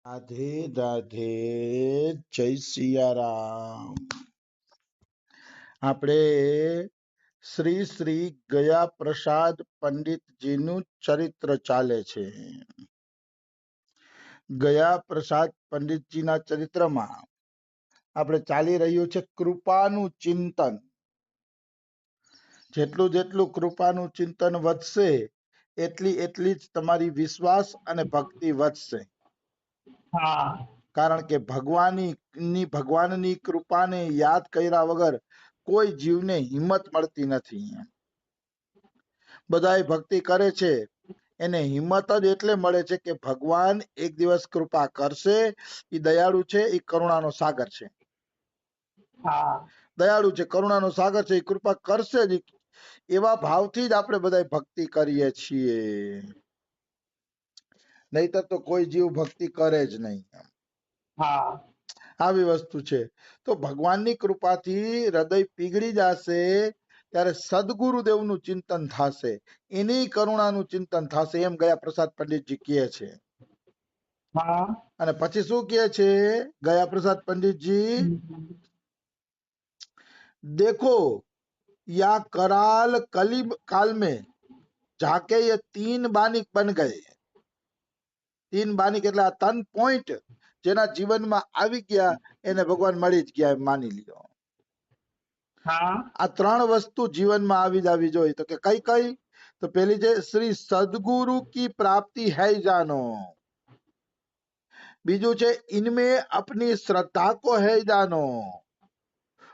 રાધે રાધે, જય સિયારામ। આપણે શ્રી શ્રી ગયા પ્રસાદ પંડિતજીનું ચરિત્ર ચાલે છે। ગયા પ્રસાદ પંડિતજીના ચરિત્રમાં આપણે ચાલી રહ્યું છે કૃપાનું ચિંતન। જેટલું જેટલું કૃપાનું ચિંતન વધશે એટલી એટલી જ તમારી વિશ્વાસ અને ભક્તિ વધશે। કારણ કે ભગવાનની કૃપાને યાદ કર્યા વગર કોઈ જીવને હિંમત મળતી નથી। બધાય ભક્તિ કરે છે એને હિંમત જ એટલે મળે છે કે ભગવાન એક દિવસ કૃપા કરશે। એ દયાળુ છે, એ કરુણાનો સાગર છે। દયાળુ છે, કરુણાનો સાગર છે, એ કૃપા કરશે જ। એવા ભાવથી જ આપણે બધા ભક્તિ કરીએ છીએ, નહીતર તો કોઈ જીવ ભક્તિ કરે જ નહીં। આવી વસ્તુ છે। તો ભગવાનની કૃપાથી હૃદય પીગળી જશે ત્યારે સદગુરુદેવનું ચિંતન થશે, એની કરુણાનું ચિંતન થશે, એમ ગયા પ્રસાદ પંડિતજી કહે છે। અને પછી શું કહે છે ગયા પ્રસાદ પંડિતજી? देखो या कराल कलिब काल में जाके ये 3 बानिक बन गए। 3 બાનિક એટલે આ 3 પોઈન્ટ જેના જીવનમાં આવી ગયા એને ભગવાન મળી જ ગયા, એમ માની લ્યો। આ 3 વસ્તુ જીવનમાં આવી જ આવી જોઈએ। તો કે કઈ કઈ? તો પેલી છે શ્રી સદગુરુ की प्राप्ति है जानो। બીજું છે इनमें अपनी श्रद्धा को है जानो।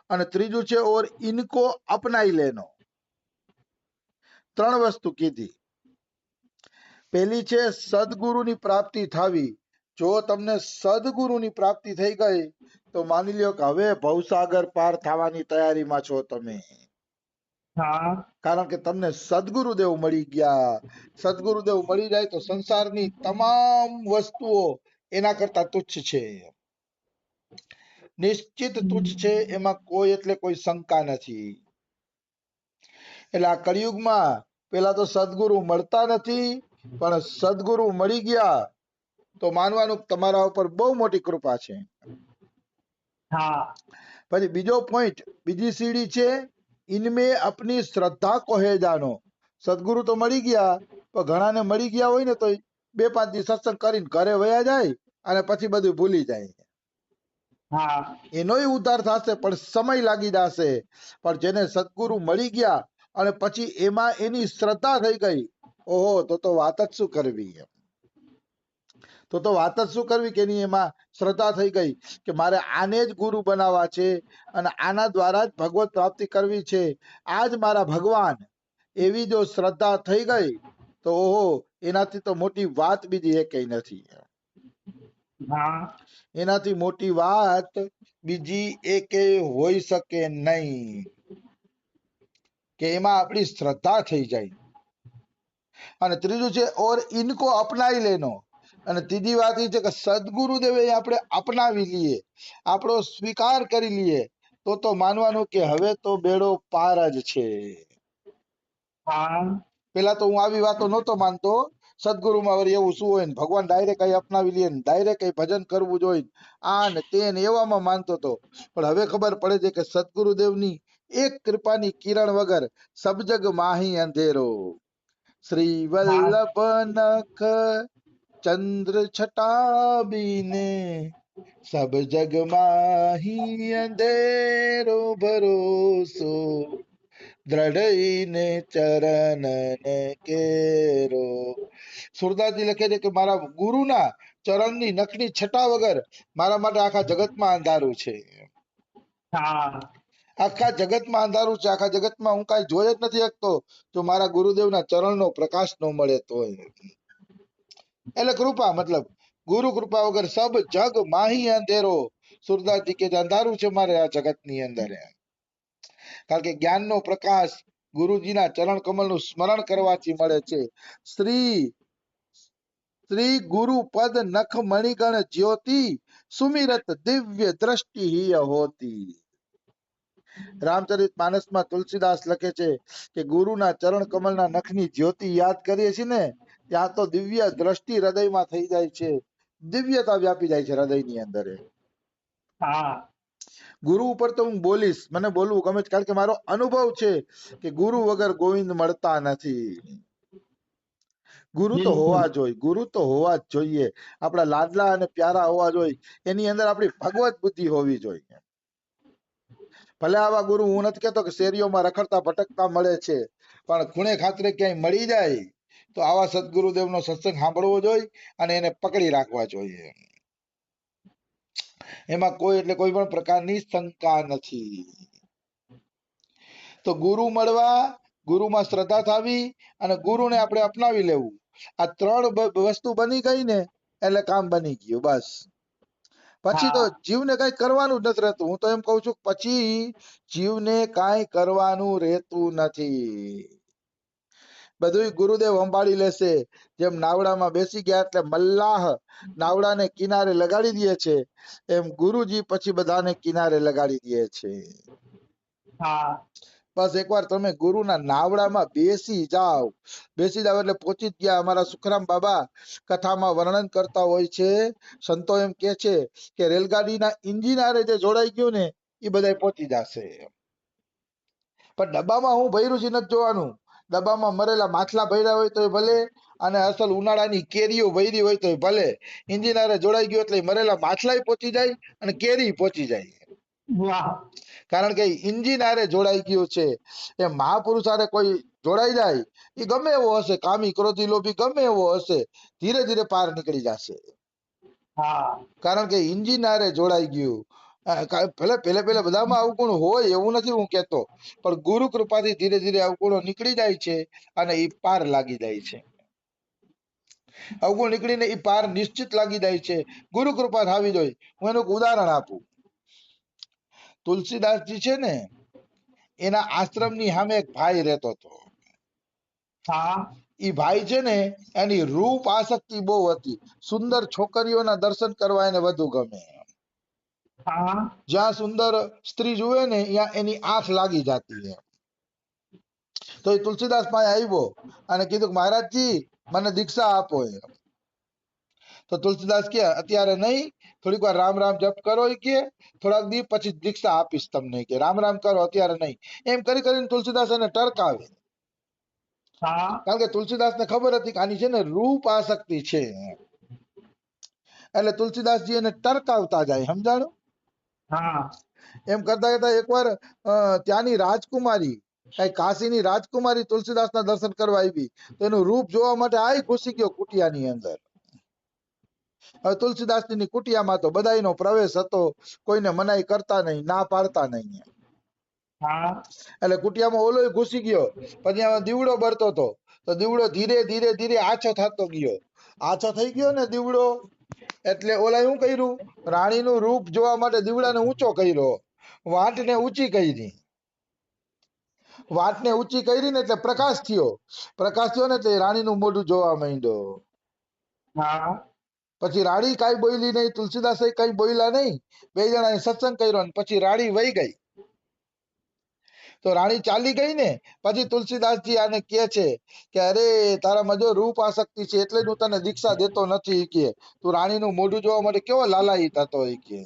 અને ત્રીજું છે और इनको अपनाई लेनो। 3 વસ્તુ કીધી। પેલી છે સદગુરુની પ્રાપ્તિ થાવી। જો તમને સદગુરુની પ્રાપ્તિ થઈ ગઈ તો માની લ્યો કે હવે ભવસાગર પાર થવાની તૈયારીમાં છો તમે। કારણ કે તમને સદગુરુદેવ મળી ગયા। સદગુરુદેવ મળી જાય તો સંસારની તમામ વસ્તુઓ એના કરતા તુચ્છ છે, નિશ્ચિત તુચ્છ છે, એમાં કોઈ એટલે કોઈ શંકા નથી। એટલે આ કળિયુગમાં પેલા તો સદગુરુ મળતા નથી, પણ સદગુરુ મળી ગયા તો માનવાનું તમારા ઉપર બહુ મોટી કૃપા છે। પછી બીજો પોઈન્ટ, બીજી સીડી છે ઇનમે અપની શ્રદ્ધા કો હે જાનો। સદગુરુ તો મળી ગયા, પણ ઘણાને મળી ગયા હોય ને તો 2-5 દિવસ સત્સંગ કરીને ઘરે વયા જાય અને પછી બધું ભૂલી જાય। એનોય ઉદ્ધાર થશે પણ સમય લાગી જશે। પણ જેને સદગુરુ મળી ગયા અને પછી એમાં એની શ્રદ્ધા થઈ ગઈ, ઓહો, તો વાત જ શું કરવી। તો વાત જ શું કરવી કે એની એમાં શ્રદ્ધા થઈ ગઈ કે મારે આને જ ગુરુ બનાવવા છે અને આના દ્વારા જ ભગવત પ્રાપ્તિ કરવી છે, આ જ મારા ભગવાન। એવી જો શ્રદ્ધા થઈ ગઈ તો ઓહો, એનાથી તો મોટી વાત બીજી એકેય નથી। એનાથી મોટી વાત બીજી એકેય હોઈ શકે નહીં કે એમાં આપણી શ્રદ્ધા થઈ જાય। અને ત્રીજું છે ઓર ઇनको અપનાઈ લેનો। અને ત્રીજી વાત એ છે કે સદગુરુદેવે આપણે અપનાવી લઈએ, આપણો સ્વીકાર કરી લઈએ તો માનવાનું કે હવે તો બેડો પાર જ છે। પેલા તો હું આવી વાતો નહોતો માનતો, સદગુરુમાં વળી એવું શું હોય ને ભગવાન ડાયરેક્ટ કઈ અપનાવી લે ને ડાયરેક્ટ કઈ ભજન કરવું જોઈએ આ ને તે ને એવામાં માનતો હતો। પણ હવે ખબર પડે છે કે સદગુરુદેવની એક કૃપાની કિરણ વગર સબ જગ માહી અંધેરો। શ્રી વલ્લભ નખ ચંદ્ર છટા બીને સબ જગ માહી અંધેરો ભરોસો દ્રઢઈને ચરણ કેરો। સુરદાસજી લખે છે કે મારા ગુરુના ચરણની નખની છટા વગર મારા માટે આખા જગતમાં અંધારું છે। આખા જગતમાં અંધારું છે, આખા જગતમાં હું કાંઈ જોઈ જ નથી શકતો જો મારા ગુરુદેવના ચરણનો પ્રકાશ ન મળે તો। એટલે કૃપા મતલબ ગુરુ કૃપા વગર સબ જગ માહી અંધેરો। સુરદાસજી કે અંધારું છે મારે આ જગતની અંદર। કારણ કે જ્ઞાનનો પ્રકાશ ગુરુજીના ચરણ કમળનું સ્મરણ કરવાથી મળે છે। શ્રી ગુરુ પદ નખ મણિગણ જ્યોતિ સુમિરત દિવ્ય દ્રષ્ટિ હિય હોતી। રામચરિત માનસમાં તુલસીદાસ લખે છે કે ગુરુના ચરણ કમળના નખની જ્યોતિ યાદ કરીએ છીએ ને ત્યાં તો દિવ્ય દ્રષ્ટિ હૃદયમાં થઈ જાય છે, દિવ્યતા વ્યાપી જાય છે હૃદયની અંદર. હા ગુરુ ઉપર તો હું બોલીશ, મને બોલવું ગમે છે, કારણ કે મારો અનુભવ છે કે ગુરુ વગર ગોવિંદ મળતા નથી. ગુરુ તો બિલકુલ. હોવા જોઈએ, ગુરુ તો હોવા જ જોઈએ, આપણા લાડલા અને પ્યારા હોવા જોઈએ, એની અંદર આપણી ભગવત બુદ્ધિ હોવી જોઈએ. ભલે આવા ગુરુ હું નથી કહેતો કે શેરીઓમાં રખડતા ભટકતા મળે છે, પણ ખૂણે ખાતરે ક્યાંય મળી જાય તો આવા સદગુરુદેવનો સત્સંગ સાંભળવો જોઈએ અને એને પકડી રાખવા જોઈએ. એમાં કોઈ એટલે કોઈ પણ પ્રકારની શંકા નથી. તો ગુરુ મળવા, ગુરુમાં શ્રદ્ધા થવી અને ગુરુને આપણે અપનાવી લેવું, આ ત્રણ વસ્તુ બની ગઈ ને એટલે કામ બની ગયું બસ. પછી તો હા જીવને કઈ કરવાનું જ નથી રહેતું. હું તો એમ કઉ છું પછી જીવને કાંઈ કરવાનું રહેતું નથી, બધું ગુરુદેવ સંભાળી લેશે. જેમ નાવડામાં બેસી ગયા એટલે મલ્લાહ નાવડાને કિનારે લગાડી દે છે, એમ ગુરુજી પછી બધાને કિનારે લગાડી દે છે. હા બસ એકવાર તમે ગુરુના નાવડામાં બેસી જાઓ, બેસી જાઓ એટલે પહોંચી જ ગયા. અમારા સુખરામ બાબા કથામાં વર્ણન કરતા હોય છે, સંતો એમ કે છે કે રેલગાડીના ઇન્જિન હારે જે જોડાઈ ગયું ને એ બધા પહોંચી જશે. પણ ડબ્બામાં હું ભર્યું છે નથી જોવાનું, ડબ્બામાં મરેલા માછલા ભર્યા હોય તો ભલે અને અસલ ઉનાળાની કેરીઓ ભરી હોય તો ભલે, ઇન્જિન હારે જોડાઈ ગયું એટલે મરેલા માછલાય પહોંચી જાય અને કેરી પહોંચી જાય. વાહ. કારણ કે ઇન્જિન હારે જોડાઈ ગયું છે. એ મહાપુરુષ હારે કોઈ જોડાઈ જાય, એ ગમે એવો હશે, કામી ક્રોધી લોભી ગમે એવો હશે, ધીરે ધીરે પાર નીકળી જશે. હા કારણ કે ઇન્જિન હારે જોડાઈ ગયું. ભલે પેલે બધામાં અવગુણ હોય એવું નથી હું કેતો, પણ ગુરુ કૃપાથી ધીરે ધીરે અવગુણો નીકળી જાય છે અને એ પાર લાગી જાય છે. અવગુણ નીકળીને એ પાર નિશ્ચિત લાગી જાય છે. ગુરુ કૃપા થવી જોઈએ. હું એનું એક ઉદાહરણ આપું. તુલસીદાસજી છે ને, એના આશ્રમની સામે એક ભાઈ રહેતો હતો. હા એ ભાઈ છે ને, એની રૂપ આસક્તિ બહુ હતી. સુંદર છોકરીઓના દર્શન કરવા એને વધુ ગમે. હા જ્યાં સુંદર સ્ત્રી જુએ ને ત્યાં એની આંખ લાગી જતી. તો એ તુલસીદાસ પાસે આવ્યો અને કીધું કે મહારાજજી મને દીક્ષા આપો. તો તુલસીદાસ કે અત્યારે નહીં, થોડીક વાર રામ રામ જપ કરો, કે થોડાક દી પછી દીક્ષા આપીશ તમને, કે રામ રામ કરો અત્યારે નહીં. એમ કરી કરીને તુલસીદાસ એને ટરકાવે. હા કારણ કે તુલસીદાસ ને ખબર હતી કે આની છે ને રૂપ આસક્તિ છે, એટલે તુલસીદાસજી એને ટરકાવતા જાય. સમજાણું? હા એમ કરતા કરતા એકવાર ત્યાંની રાજકુમારી, કઈ કાશીની રાજકુમારી તુલસીદાસના દર્શન કરવા આવી, તો એનું રૂપ જોવા માટે આય ઘૂસી ગયો કુટિયાની અંદર. હવે તુલસીદાસની કુટિયામાં તો બધાયનો પ્રવેશ હતો, કોઈને મનાઈ કરતા નહીં, ના પાડતા નહીં. હા એટલે કુટિયામાં ઓલો ઘૂસી ગયો. પછી આમાં દીવડો બળતો હતો, તો દીવડો ધીરે ધીરે ધીરે આછો થતો ગયો. આછો થઈ ગયો ને દીવડો, એટલે ઓલા શું કર્યું, રાણીનું રૂપ જોવા માટે દીવડાને ઊંચો કર્યો, વાંટને ઊંચી કરી. વાંટને ઊંચી કરી ને એટલે પ્રકાશ થયો. પ્રકાશ થયો ને એટલે રાણીનું મોઢું જોવા માંડ્યો. હા પછી રાણી કઈ બોલી નહીં, તુલસીદાસ કઈ બોલ્યા નહીં. બે જણાએ સત્સંગ કર્યો ને પછી રાણી વહી ગઈ. તો રાણી ચાલી ગઈ ને પછી તુલસીદાસજી આને કે છે કે અરે તારામાં જો રૂપ આસક્તિ છે એટલે જ હું તને દીક્ષા દેતો નથી, કે તું રાણીનું મોઢું જોવા માટે કેવો લાલાયિત હતો, કે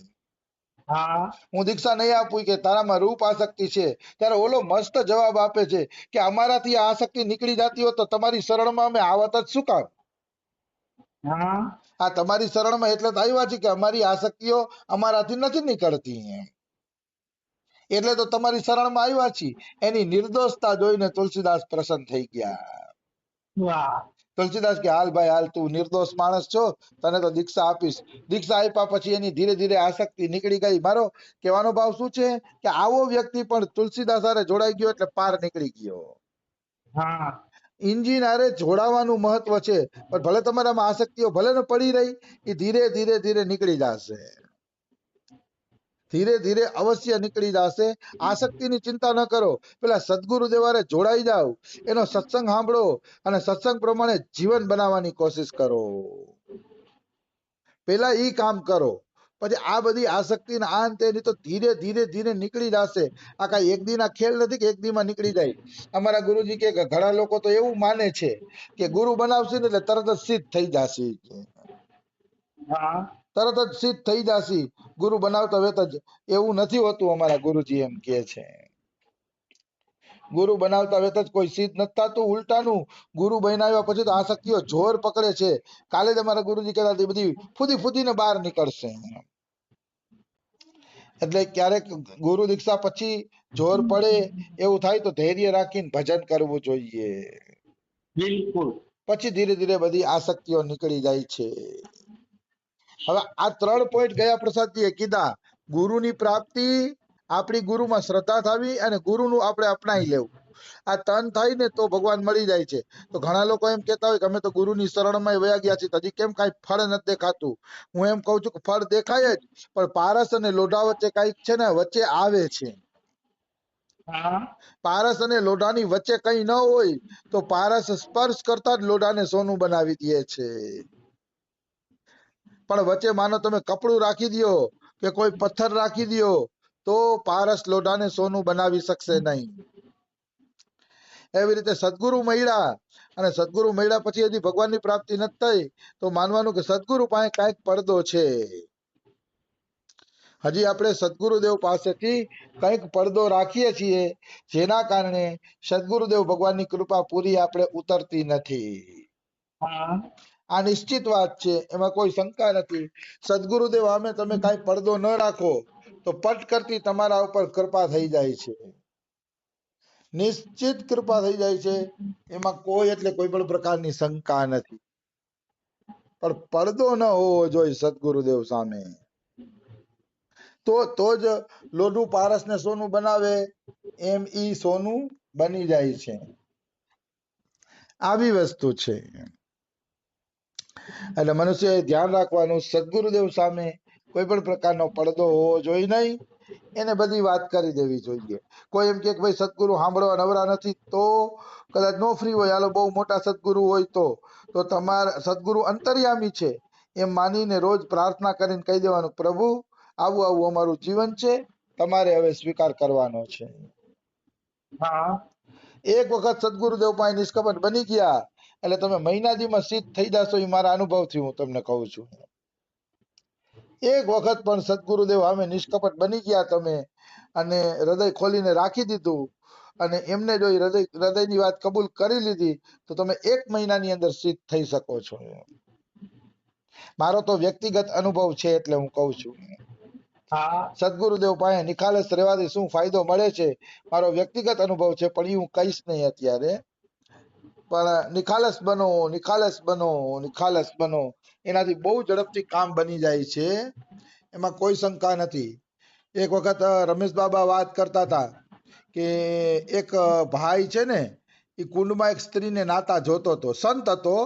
હા હું દીક્ષા નહીં આપું, કે તારામાં રૂપ આસક્તિ છે. ત્યારે ઓલો મસ્ત જવાબ આપે છે કે અમારાથી આ આસક્તિ નીકળી જતી હોત તો તમારી શરણમાં અમે આવત જ શું કામ? હા આ તમારી શરણમાં એટલે તો આવ્યા છે કે અમારી આસક્તિઓ અમારાથી નથી નીકળતી, એટલે તો તમારી શરણમાં આવ્યા છીએ. એની નિર્દોષતા જોઈને તુલસીદાસ પ્રસન્ન થઈ ગયા. વાહ. તુલસીદાસ કે હાલ ભાઈ હાલ, તું નિર્દોષ માણસ છો, તને તો દીક્ષા આપીશ. દીક્ષા આપ્યા પછી એની ધીરે ધીરે આસક્તિ નીકળી ગઈ. મારો કહેવાનો ભાવ શું છે કે આવો વ્યક્તિ પણ તુલસીદાસ હારે જોડાઈ ગયો એટલે પાર નીકળી ગયો. હા ઇન્જિન હારે જોડાવાનું મહત્વ છે, પણ ભલે તમારામાં આસક્તિઓ ભલે ને પડી રહી, એ ધીરે ધીરે ધીરે નીકળી જશે. ધીરે ધીરે અવશ્ય નીકળી જશે. આસક્તિની ચિંતા ન કરો, પેલા સદગુરુ દેવારે જોડાઈ જાઓ, એનો સત્સંગ સાંભળો અને સત્સંગ પ્રમાણે જીવન બનાવવાની કોશિશ કરો. પેલા ઈ કામ કરો, પછી આ બધી આસક્તિ ને આ તેની તો ધીરે ધીરે ધીરે નીકળી જશે. આ કઈ એક દી ના ખેલ નથી કે એક દી માં નીકળી જાય. અમારા ગુરુજી કે ઘણા લોકો તો એવું માને છે કે ગુરુ બનાવશે ને એટલે તરત જ સિદ્ધ થઈ જશે. હા તરત જ સિદ્ધ થઈ જાશી ગુરુ બનાવતા વેત જ. એવું નથી હોતું, અમારા ગુરુજી એમ કે છે. ગુરુ બનાવતા વેત જ કોઈ સિદ્ધ નથી થતું. ઉલટાનું ગુરુ બનાવ્યા પછી તો આસક્તિઓ જોર પકડે છે. કાલે જ અમારા ગુરુજી કહેતા હતા, એ બધી ફૂદી ફૂદીને બહાર નીકળશે. એટલે ક્યારેક ગુરુ દીક્ષા પછી જોર પડે એવું થાય તો ધૈર્ય રાખીને ભજન કરવું જોઈએ. બિલકુલ. પછી ધીરે ધીરે બધી આસક્તિઓ નીકળી જાય છે. હવે આ 3 પોઈન્ટ ગયા પ્રસાદજીએ કીધા. ગુરુની પ્રાપ્તિ, આપણી ગુરુમાં શ્રદ્ધા થવી અને ગુરુનું આપણે અપનાવી લેવું. આ 3 થાય ને તો ભગવાન મળી જાય છે. તો ઘણા લોકો એમ કહેતા હોય કે અમે તો ગુરુની શરણમાં વયા ગયા છીએ, હજી કેમ કાંઈ ફળ નથી દેખાતું. હું એમ કહું છું કે ફળ દેખાય જ, પણ પારસ અને લોઢા વચ્ચે કાંઈક છે ને વચ્ચે આવે છે. હા પારસ અને લોઢાની વચ્ચે કંઈ ન હોય તો પારસ સ્પર્શ કરતા જ લોઢાને સોનું બનાવી દે છે. પણ વચ્ચે માનો તમે કપડું રાખી દ્યો કે કોઈ પથ્થર રાખી દ્યો તો પારસ લોઢાને સોનું બનાવી શકશે નહીં. એવી રીતે સદગુરુ મળ્યા અને સદગુરુ મળ્યા પછી હજી ભગવાનની પ્રાપ્તિ નથી થઈ તો માનવાનું કે સદગુરુ પાસે કાંઈક પડદો છે. હજી આપણે સદગુરુદેવ પાસેથી કંઈક પડદો રાખીએ છીએ, જેના કારણે સદગુરુદેવ ભગવાનની કૃપા પૂરી આપણે ઉતરતી નથી. હા આ નિશ્ચિત વાત છે, એમાં કોઈ શંકા નથી. સદગુરુદેવ સામે તમે કાંઈ પડદો ન રાખો તો પટ કરતી તમારા ઉપર કૃપા થઈ જાય છે. નિશ્ચિત કૃપા થઈ જાય છે, એમાં કોઈ એટલે કોઈ પણ પ્રકારની શંકા નથી. પણ પડદો ન હોવો જોઈએ સદગુરુદેવ સામે. તો જ લોઢું પારસને સોનું બનાવે એમ ઈ સોનું બની જાય છે. આવી વસ્તુ છે. એટલે મનુષ્યએ ધ્યાન રાખવાનું, સદગુરુદેવ સામે કોઈ પણ પ્રકારનો પડદો હોવો જોઈએ નહીં. એને બધી વાત કરી દેવી જોઈએ. કોઈ એમ કે ભાઈ સદગુરુ સાંભળવા નવરા નથી તો કદાચ નો ફ્રી હોય, હાલો બહુ મોટા સદગુરુ હોય તો તમારા સદગુરુ અંતર્યામી છે એમ માનીને રોજ પ્રાર્થના કરીને કહી દેવાનું, પ્રભુ આવું આવું અમારું જીવન છે, તમારે હવે સ્વીકાર કરવાનો છે. હા એક વખત સદગુરુદેવ પાસે નિષ્કપટ બની ગયા એટલે તમે મહિનાદીમાં સિદ્ધ થઈ જશો. એ મારા અનુભવથી હું તમને કહું છું. એક વખત પણ સદગુરુદેવ સામે નિષ્કપટ બની ગયા તમે અને હૃદય ખોલીને રાખી દીધું અને એમને જો હૃદયની વાત કબૂલ કરી લીધી તો તમે 1 મહિનાની અંદર સિદ્ધ થઈ શકો છો. મારો તો વ્યક્તિગત અનુભવ છે એટલે હું કહું છું. હા સદગુરુદેવ પાસે નિખાલસ રહેવાથી શું ફાયદો મળે છે મારો વ્યક્તિગત અનુભવ છે, પણ એ હું કહીશ નહીં અત્યારે. પણ નિખાલસ બનો, નિખાલસ બનો, નિખાલસ બનો, એનાથી બહુ ઝડપથી કામ બની જાય છે, એમાં કોઈ શંકા નથી. એક વખત રમેશ બાબા વાત કરતા હતા કે એક ભાઈ છે ને એ કુંડમાં એક સ્ત્રીને નાતા જોતો હતો. સંત હતો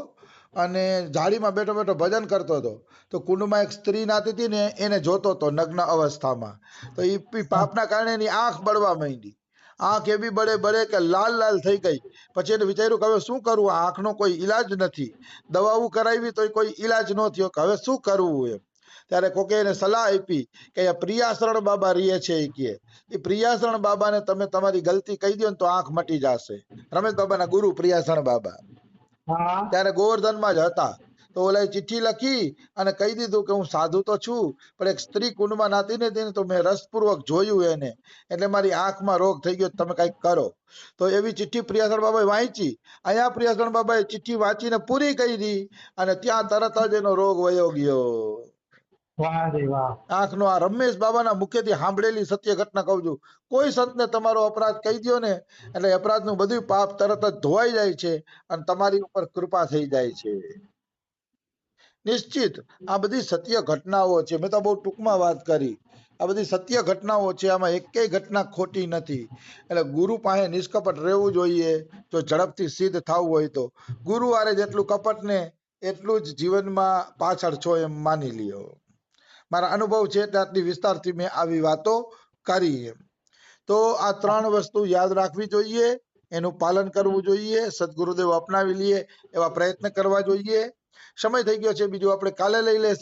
અને ઝાડીમાં બેઠો બેઠો ભજન કરતો હતો. તો કુંડમાં એક સ્ત્રી નાતી હતી ને એને જોતો હતો નગ્ન અવસ્થામાં. તો એ પાપના કારણે એની આંખ બળવા માંડી. આંખ એવી બળે કે લાલ લાલ થઈ ગઈ. પછી એને વિચાર્યું કે હવે શું કરવું, આ આંખનો કોઈ ઈલાજ નથી. દવાઓ કરાવી તો કોઈ ઈલાજ ન થયો, કે હવે શું કરવું એમ. ત્યારે કોકે એને સલાહ આપી કે પ્રિયાશરણ બાબા રીએ છે એ કે એ પ્રિયાશરણ બાબાને તમે તમારી ગલતી કહી દો ને તો આંખ મટી જશે. રમેશ બાબાના ગુરુ પ્રિયાશરણ બાબા હા ત્યારે ગોવર્ધનમાં જ હતા. તો ઓલા ચિઠ્ઠી લખી અને કહી દીધું કે હું સાધુ તો છું પણ એક સ્ત્રી કુંડમાં નાતી ને તેને તો મેં રસપૂર્વક જોયું એને, એટલે મારી આંખમાં રોગ થઈ ગયો, તમે કઈક કરો. તો એવી ચિઠ્ઠી પ્રિયાસણ બાબાએ વાંચી. અહીંયા પ્રિયાસણ બાબાએ ચિઠ્ઠી વાંચીને પૂરી કરી અને ત્યાં તરત જ એનો રોગ વયો ગયો. વાહ રે વાહ. આંખનો આ રમેશ બાબાના મુખેથી સાંભળેલી સત્ય ઘટના કહું છું. કોઈ સંતને તમારો અપરાધ કહી દો ને એટલે અપરાધનું બધું પાપ તરત જ ધોવાઈ જાય છે અને તમારી ઉપર કૃપા થઈ જાય છે. નિશ્ચિત આ બધી સત્ય ઘટનાઓ છે. મેં તો બહુ ટૂંકમાં વાત કરી. આ બધી સત્ય ઘટનાઓ છે, આમાં એકેય ઘટના ખોટી નથી. એટલે ગુરુ પાસે નિષ્કપટ રહેવું જોઈએ જો ઝડપથી સિદ્ધ થવું હોય તો. ગુરુ હારે જેટલું કપટ ને એટલું જ જીવનમાં પાછળ છો એમ માની લ્યો. મારા અનુભવ છે એટલે આટલી વિસ્તારથી મેં આવી વાતો કરી એમ. તો આ 3 વસ્તુ યાદ રાખવી જોઈએ, એનું પાલન કરવું જોઈએ, સદગુરુદેવ અપનાવી લઈએ એવા પ્રયત્ન કરવા જોઈએ. સમય થઈ ગયો છે, બીજું આપણે કાલે લઈ લેશું.